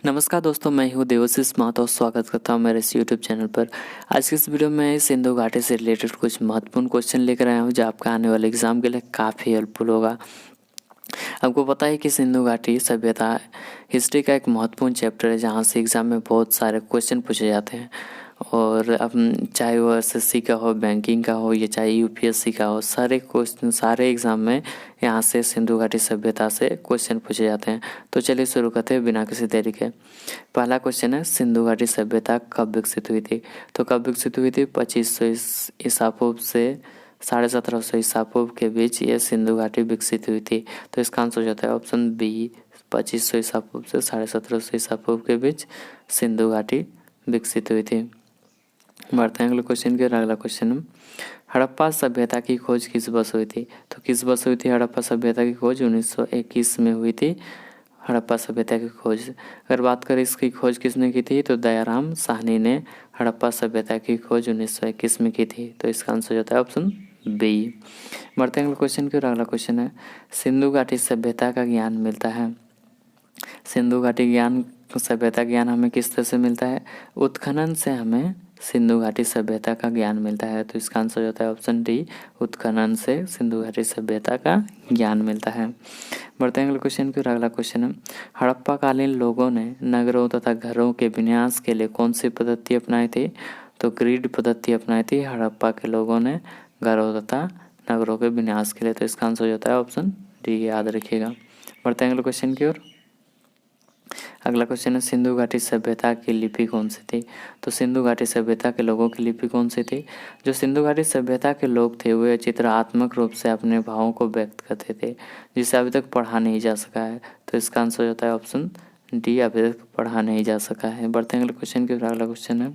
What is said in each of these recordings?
नमस्कार दोस्तों, मैं हूँ देवाशीष महतो। स्वागत करता हूँ मेरे इस यूट्यूब चैनल पर। आज की इस वीडियो में सिंधु घाटी से रिलेटेड कुछ महत्वपूर्ण क्वेश्चन लेकर आया हूँ जो आपका आने वाले एग्जाम के लिए काफ़ी हेल्पफुल होगा। आपको पता है कि सिंधु घाटी सभ्यता हिस्ट्री का एक महत्वपूर्ण चैप्टर है जहाँ से एग्जाम में बहुत सारे क्वेश्चन पूछे जाते हैं। और अब चाहे वो एसएससी का हो, बैंकिंग का हो या चाहे यूपीएससी का हो, सारे क्वेश्चन सारे एग्जाम में यहाँ से सिंधु घाटी सभ्यता से क्वेश्चन पूछे जाते हैं। तो चलिए शुरू करते हैं बिना किसी देरी के। पहला क्वेश्चन है, सिंधु घाटी सभ्यता कब विकसित हुई थी? तो कब विकसित हुई थी? 2500 ईसा पूर्व से 1750 ईसा पूर्व के बीच ये सिंधु घाटी विकसित हुई थी। तो इसका आंसर हो जाता है ऑप्शन बी, 2500 ईसा पूर्व से 1750 ईसा पूर्व के बीच सिंधु घाटी विकसित हुई थी। बढ़ते हैं अगले क्वेश्चन की। अगला क्वेश्चन है, हड़प्पा सभ्यता की खोज किस वर्ष हुई थी? तो किस वर्ष हुई थी हड़प्पा सभ्यता की खोज? 1921 में हुई थी हड़प्पा सभ्यता की खोज। अगर बात करें इसकी खोज किसने की थी, तो दयाराम साहनी ने हड़प्पा सभ्यता की खोज 1921 में की थी। तो इसका आंसर होता है ऑप्शन बी। बढ़ते हैं अगले क्वेश्चन की। अगला क्वेश्चन है, सिंधु घाटी सभ्यता का ज्ञान मिलता है। सिंधु घाटी ज्ञान सभ्यता ज्ञान हमें किस तरह से मिलता है? उत्खनन से हमें सिंधु घाटी सभ्यता का ज्ञान मिलता है। तो इसका आंसर होता है ऑप्शन डी, उत्खनन से सिंधु घाटी सभ्यता का ज्ञान मिलता है। बढ़ते हैं अगले क्वेश्चन की। अगला क्वेश्चन है, हड़प्पा कालीन लोगों ने नगरों तथा घरों के विन्यास के लिए कौन सी पद्धति अपनाई थी? तो ग्रिड पद्धति अपनाई थी हड़प्पा के लोगों ने घरों तथा नगरों के विन्यास के लिए। तो इसका आंसर हो जाता है ऑप्शन डी, याद रखिएगा। बढ़ते हैं अगले क्वेश्चन की ओर। अगला क्वेश्चन है, सिंधु घाटी सभ्यता की लिपि कौन सी थी? तो सिंधु घाटी सभ्यता के लोगों की लिपि कौन सी थी? जो सिंधु घाटी सभ्यता के लोग थे वे चित्रात्मक रूप से अपने भावों को व्यक्त करते थे, जिसे अभी तक पढ़ा नहीं जा सका है। तो इसका आंसर होता है ऑप्शन डी, अभी तक पढ़ा नहीं जा सका है। बढ़ते हैं अगले क्वेश्चन की। अगला क्वेश्चन है,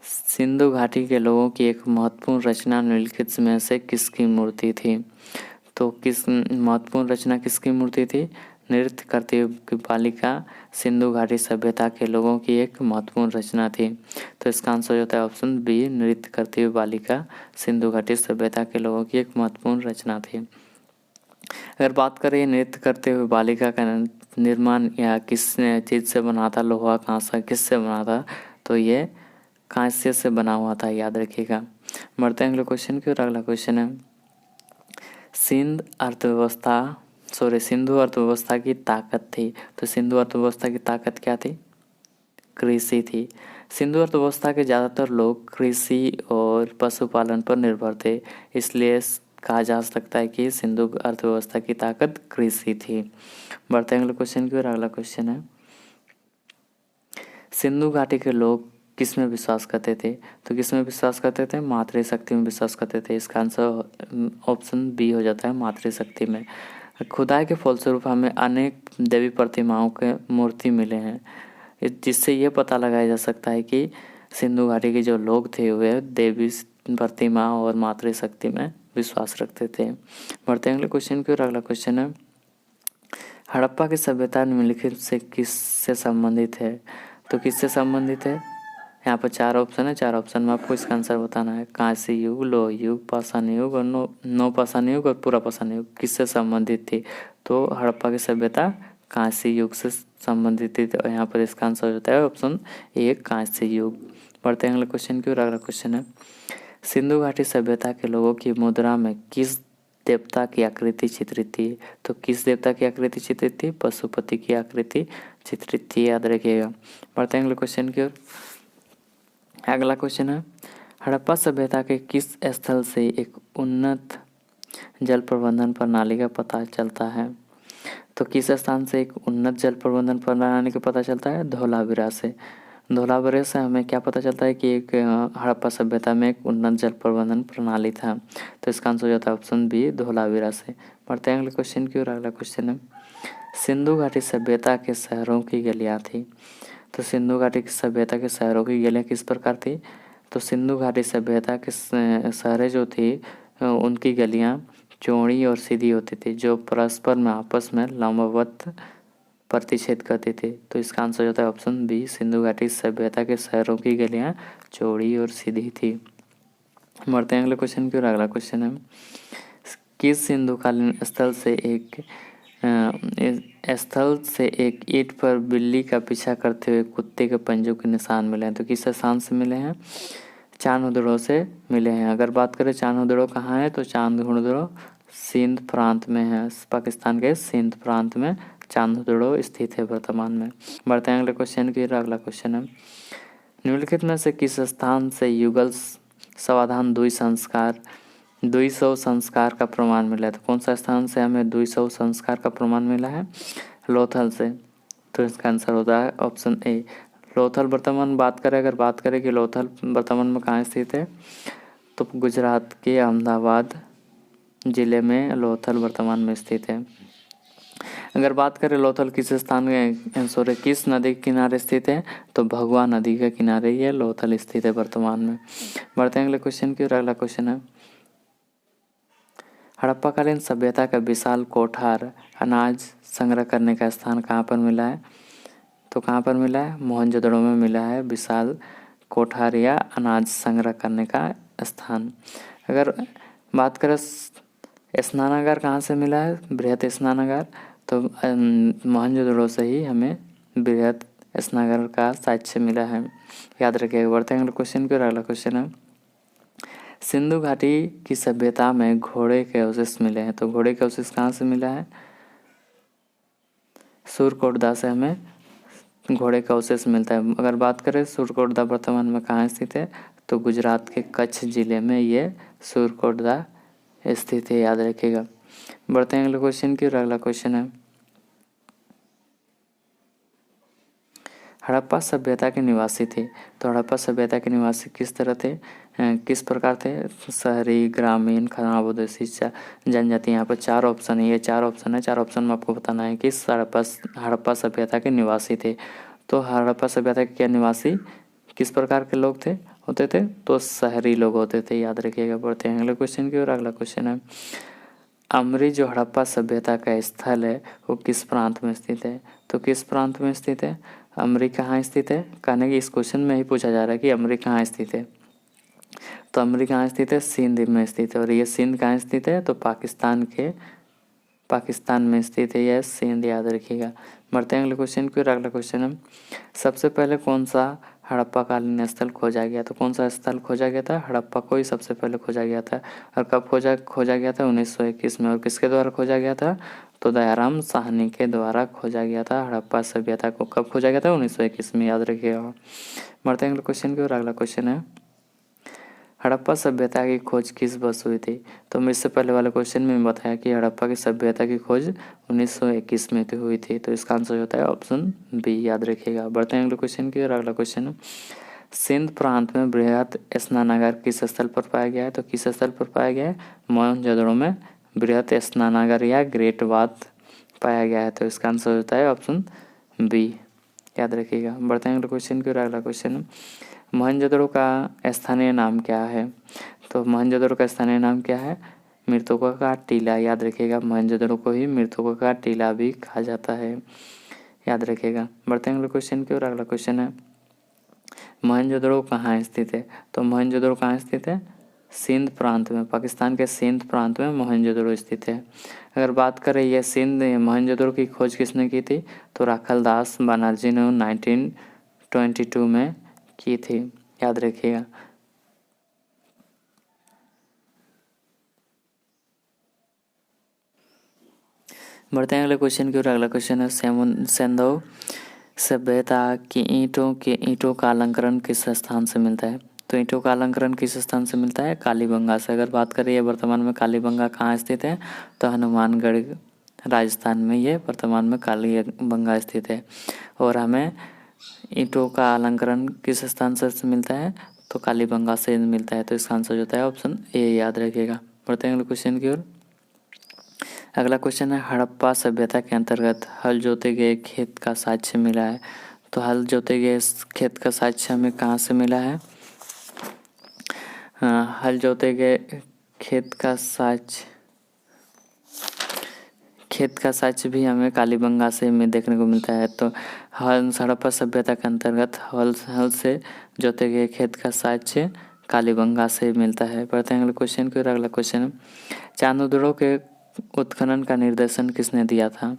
सिंधु घाटी के लोगों की एक महत्वपूर्ण रचना निम्नलिखित में से किसकी मूर्ति थी? तो किस महत्वपूर्ण रचना किसकी मूर्ति थी? नृत्य करती हुई बालिका सिंधु घाटी सभ्यता के लोगों की एक महत्वपूर्ण रचना थी। तो इसका आंसर होता है ऑप्शन बी, नृत्य करती हुई बालिका सिंधु घाटी सभ्यता के लोगों की एक महत्वपूर्ण रचना थी। अगर बात करें नृत्य करते हुए बालिका का निर्माण या किस चीज़ से बना था, लोहा कांसा किससे बना था? तो ये कांस्य से बना हुआ था, याद रखिएगा। बढ़ते हैं अगले क्वेश्चन की। और अगला क्वेश्चन है, सिंधु अर्थव्यवस्था की ताकत थी। तो सिंधु अर्थव्यवस्था की ताकत क्या थी? कृषि थी। सिंधु अर्थव्यवस्था के ज़्यादातर लोग कृषि और पशुपालन पर निर्भर थे, इसलिए कहा जा सकता है कि सिंधु अर्थव्यवस्था की ताकत कृषि थी। बढ़ते हैं अगले क्वेश्चन की। और अगला क्वेश्चन है, सिंधु घाटी के लोग किस में विश्वास करते थे? तो किस में विश्वास करते थे? मातृशक्ति में विश्वास करते थे। इसका आंसर ऑप्शन बी हो जाता है, मातृशक्ति में। खुदाई के फलस्वरूप हमें अनेक देवी प्रतिमाओं के मूर्ति मिले हैं, जिससे ये पता लगाया जा सकता है कि सिंधु घाटी के जो लोग थे वे देवी प्रतिमा और मातृशक्ति में विश्वास रखते थे। बढ़ते हैं अगले क्वेश्चन की। और अगला क्वेश्चन है, हड़प्पा की सभ्यता निम्नलिखित से किससे संबंधित है? तो किससे संबंधित है? यहाँ पर चार ऑप्शन है, चार ऑप्शन में आपको इसका आंसर बताना है। कांस्य युग, लोह युग, पाषाण युग और नौ पाषाण युग और पूरा पाषाण युग किससे संबंधित थी? तो हड़प्पा की सभ्यता कांस्य युग से संबंधित थी। तो यहाँ पर इसका आंसर होता है ऑप्शन ए, कांस्य युग। बढ़ते हैं अगले क्वेश्चन की। और अगला क्वेश्चन है, सिंधु घाटी सभ्यता के लोगों की मुद्रा में किस देवता की आकृति चित्रित थी? तो किस देवता की आकृति चित्रित थी? पशुपति की आकृति चित्रित थी, याद रखिएगा। बढ़ते हैं अगले क्वेश्चन की ओर। अगला क्वेश्चन है, हड़प्पा सभ्यता के किस स्थल से एक उन्नत जल प्रबंधन प्रणाली का पता चलता है? तो किस स्थान से एक उन्नत जल प्रबंधन प्रणाली का पता चलता है? धोलावीरा से। धोलावीरा से हमें क्या पता चलता है कि एक हड़प्पा सभ्यता में एक उन्नत जल प्रबंधन प्रणाली था। तो इसका आंसर हो जाता है ऑप्शन बी, धोलावीरा से। बढ़ते हैं अगले क्वेश्चन की। और अगला क्वेश्चन है, सिंधु घाटी सभ्यता के शहरों की गलियाँ थी। तो सिंधु घाटी की सभ्यता के शहरों की गलियाँ किस प्रकार थी? तो सिंधु घाटी सभ्यता के शहरें जो थी उनकी गलियाँ चौड़ी और सीधी होती थी, जो परस्पर में आपस में लंबवत प्रतिच्छेद करती थी। तो इसका आंसर होता है ऑप्शन बी, सिंधु घाटी सभ्यता के शहरों की गलियाँ चौड़ी और सीधी थी। बढ़ते हैं अगले क्वेश्चन की। और अगला क्वेश्चन है, किस सिंधुकालीन स्थल से एक स्थल से एक ईंट पर बिल्ली का पीछा करते हुए कुत्ते के पंजों के निशान मिले हैं। तो किस स्थान से मिले हैं? चांदहुदड़ो से मिले हैं। अगर बात करें चांदहुदड़ो कहाँ है, तो चांदहुदड़ो सिंध प्रांत में है। पाकिस्तान के सिंध प्रांत में चांदहुदड़ो स्थित है वर्तमान में। बढ़ते हैं अगले क्वेश्चन की। अगला क्वेश्चन है, निम्नलिखित में से किस स्थान से युगल समाधान द्विसव संस्कार का प्रमाण मिला है? तो कौन सा स्थान से हमें द्विसव संस्कार का प्रमाण मिला है? लोथल से। तो इसका आंसर होता है ऑप्शन ए, लोथल। वर्तमान अगर बात करें कि लोथल वर्तमान में कहाँ स्थित है, तो गुजरात के अहमदाबाद जिले में लोथल वर्तमान में स्थित है। अगर बात करें लोथल किस किस नदी के किनारे स्थित है, तो भगवा नदी के किनारे ये लोथल स्थित है वर्तमान में। बढ़ते हैं अगले क्वेश्चन की। अगला क्वेश्चन है, हड़प्पाकालीन सभ्यता का विशाल कोठार अनाज संग्रह करने का स्थान कहाँ पर मिला है? तो कहाँ पर मिला है? मोहनजोदड़ो में मिला है विशाल कोठार या अनाज संग्रह करने का स्थान। अगर बात करें स्नानागार कहाँ से मिला है, बृहत स्नानागार, तो मोहनजोदड़ो से ही हमें बृहत स्नानागार का साक्ष्य मिला है, याद रखिएगा। बढ़ते हैं अगले क्वेश्चन की। अगला क्वेश्चन है, सिंधु घाटी की सभ्यता में घोड़े के अवशेष मिले हैं। तो घोड़े के अवशेष कहाँ से मिला है? सूरकोटदा से हमें घोड़े का अवशेष मिलता है। अगर बात करें सूरकोटदा वर्तमान में कहाँ स्थित है, तो गुजरात के कच्छ जिले में ये सूरकोटदा स्थित है, याद रखिएगा। बढ़ते हैं अगले क्वेश्चन की। अगला क्वेश्चन है, हड़प्पा सभ्यता के निवासी थे। तो हड़प्पा सभ्यता के निवासी किस तरह थे, किस प्रकार थे? शहरी, ग्रामीण, खानाबदोशी, जनजाति। यहाँ पर 4 ऑप्शन है, ये 4 ऑप्शन है। 4 ऑप्शन में आपको बताना है कि हड़प्पा सभ्यता के निवासी थे। तो हड़प्पा सभ्यता के निवासी किस प्रकार के लोग होते थे? तो शहरी लोग होते थे, याद रखिएगा। बढ़ते हैं अगले क्वेश्चन की। और अगला क्वेश्चन है, अमरी जो हड़प्पा सभ्यता का स्थल है वो किस प्रांत में स्थित है? तो किस प्रांत में स्थित है? अमरी कहाँ स्थित है? कहने की इस क्वेश्चन में ही पूछा जा रहा है कि अमरी कहाँ स्थित है। तो अमरी कहाँ स्थित है? सिंध में स्थित है। और ये सिंध कहाँ स्थित है? तो पाकिस्तान में स्थित है यह सिंध, याद रखिएगा। बढ़ते हैं अगले क्वेश्चन की। अगला क्वेश्चन है, सबसे पहले कौन सा हड़प्पा कालीन स्थल खोजा गया? तो कौन सा स्थल खोजा गया था? हड़प्पा को ही सबसे पहले खोजा गया था। और कब खोजा गया था? 1921 में। और किसके द्वारा खोजा गया था? तो दयाराम साहनी के द्वारा खोजा गया था। हड़प्पा सभ्यता को कब खोजा गया था? 1921 में, याद रखिएगा। बढ़ते हैं अगले क्वेश्चन की। और अगला क्वेश्चन है, हड़प्पा सभ्यता की खोज किस वर्ष हुई थी? तो मैं इससे पहले वाले क्वेश्चन में बताया कि हड़प्पा की सभ्यता की खोज 1921 में हुई थी। तो इसका आंसर होता है ऑप्शन बी, याद रखिएगा। बढ़ते हैं अगले क्वेश्चन की। और अगला क्वेश्चन है, सिंध प्रांत में बृहत स्नानागार किस स्थल पर पाया गया है? तो किस स्थल पर पाया गया है? मोहनजोदड़ो में बृहत स्नानागार या ग्रेट बाथ पाया गया है। तो इसका आंसर होता है ऑप्शन बी, याद रखिएगा। बढ़ते हैं अगले क्वेश्चन की। और अगला क्वेश्चन है, मोहनजोदड़ो का स्थानीय नाम क्या है? तो मोहनजोदड़ो का स्थानीय नाम क्या है? मृतकों का टीला, याद रखिएगा। मोहनजोदड़ो को ही मृतकों का टीला भी कहा जाता है, याद रखिएगा। बढ़ते हैं अगले क्वेश्चन की। और अगला क्वेश्चन है, मोहनजोदड़ो कहाँ स्थित है? तो मोहनजोदड़ो कहाँ स्थित है? सिंध प्रांत में, पाकिस्तान के सिंध प्रांत में मोहनजोदड़ो स्थित है। अगर बात करें ये मोहनजोदड़ो की खोज किसने की थी? तो राखलदास बनर्जी ने 1922 में की थी, याद रखिएगा। बढ़ते हैं अगले क्वेश्चन की। और अगला क्वेश्चन है, सिंधु सभ्यता की ईंटों का अलंकरण किस स्थान से मिलता है? तो ईंटों का अलंकरण किस स्थान से मिलता है? कालीबंगा से। अगर बात करें ये वर्तमान में कालीबंगा कहाँ स्थित है? तो हनुमानगढ़ राजस्थान में ये वर्तमान में कालीबंगा स्थित है। और हमें ईंटों का अलंकरण किस स्थान से मिलता है? तो कालीबंगा से मिलता है। तो इसका आंसर होता है ऑप्शन ए, याद रखिएगा। बढ़ते हैं अगले क्वेश्चन की ओर। अगला क्वेश्चन है, हड़प्पा सभ्यता के अंतर्गत हल जोते गए खेत का साक्ष्य मिला है। तो हल जोते गए खेत का साक्ष्य हमें कहाँ से मिला है? हल जोते गए खेत का साक्ष्य भी हमें कालीबंगा से में देखने को मिलता है। तो हड़प्पा सभ्यता के अंतर्गत हल से जोते गए खेत का साक्ष्य कालीबंगा से मिलता है। बढ़ते हैं अगले क्वेश्चन की। अगला क्वेश्चन है, चांदहुदड़ो के उत्खनन का निर्देशन किसने दिया था?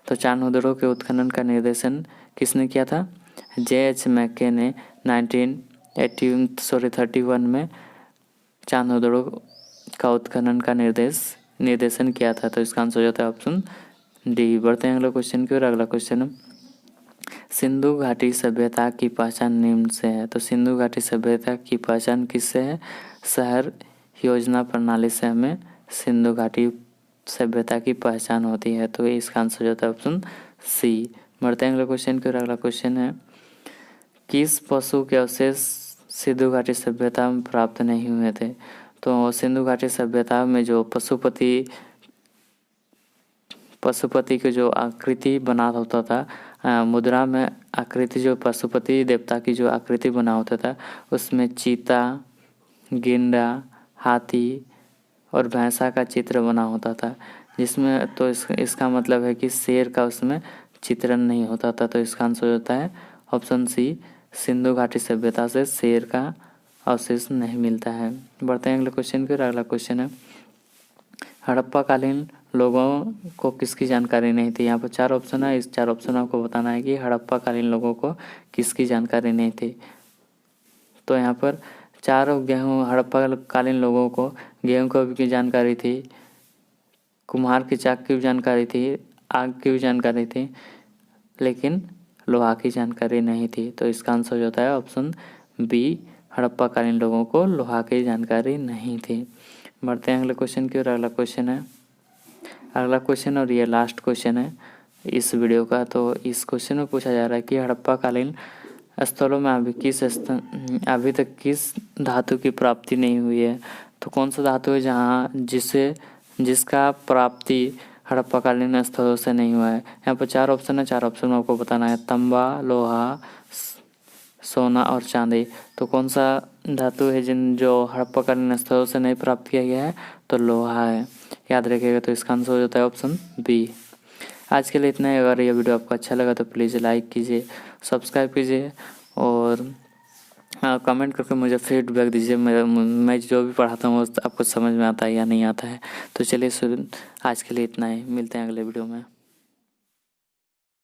तो चान्होदड़ो के उत्खनन का निर्देशन किसने किया था? J.H. मैके ने 1931 में चान्होदड़ो का उत्खनन का निर्देशन किया था। तो इसका आंसर हो जाता है ऑप्शन डी। बढ़ते हैं अगला क्वेश्चन की ओर। अगला क्वेश्चन है, सिंधु घाटी सभ्यता की पहचान निम्न से है। तो सिंधु घाटी सभ्यता की पहचान किससे है? शहर योजना प्रणाली से हमें सिंधु घाटी सभ्यता की पहचान होती है। तो इसका आंसर हो जाता है ऑप्शन सी। बढ़ते हैं अगले क्वेश्चन की ओर। अगला क्वेश्चन है, किस पशु के अवशेष सिंधु घाटी सभ्यता में प्राप्त नहीं हुए थे? तो सिंधु घाटी सभ्यता में जो पशुपति की जो आकृति बना होता था, मुद्रा में आकृति, जो पशुपति देवता की जो आकृति बना होता था, उसमें चीता, गेंडा, हाथी और भैंसा का चित्र बना होता था, जिसमें तो इसका मतलब है कि शेर का उसमें चित्रण नहीं होता था। तो इसका आंसर होता है ऑप्शन सी, सिंधु घाटी सभ्यता से शेर का अवशेष नहीं मिलता है। बढ़ते हैं अगले क्वेश्चन की ओर। अगला क्वेश्चन है, हड़प्पा कालीन लोगों को किसकी जानकारी नहीं थी? यहाँ पर 4 ऑप्शन है। इस 4 ऑप्शन आपको बताना है कि हड़प्पा कालीन लोगों को किसकी जानकारी नहीं थी। तो यहाँ पर 4 हड़प्पा कालीन लोगों को गेहूं की जानकारी थी, कुम्हार की चाक की भी जानकारी थी, आग की भी जानकारी थी, लेकिन लोहा की जानकारी नहीं थी। तो इसका आंसर हो जाता है ऑप्शन बी, हड़प्पा कालीन लोगों को लोहा की जानकारी नहीं थी। बढ़ते हैं अगले क्वेश्चन की ओर। अगला क्वेश्चन और ये लास्ट क्वेश्चन है इस वीडियो का। तो इस क्वेश्चन में पूछा जा रहा है कि हड़प्पा कालीन स्थलों में अभी तक किस धातु की प्राप्ति नहीं हुई है? तो कौन सा धातु है जिसका प्राप्ति हड़प्पा कालीन स्थलों से नहीं हुआ है? यहाँ पर 4 ऑप्शन है। 4 ऑप्शन में आपको बताना है, तांबा, लोहा, सोना और चांदी। तो कौन सा धातु है जो हड़प्पा कालीन स्थलों से नहीं प्राप्त किया गया है? तो लोहा है, याद रखिएगा। तो इसका आंसर हो जाता है ऑप्शन बी। आज के लिए इतना ही। अगर ये वीडियो आपको अच्छा लगा तो प्लीज़ लाइक कीजिए, सब्सक्राइब कीजिए और कमेंट करके मुझे फीडबैक दीजिए। मैं जो भी पढ़ाता हूँ आपको समझ में आता है या नहीं आता है। तो चलिए आज के लिए इतना ही, मिलते हैं अगले वीडियो में।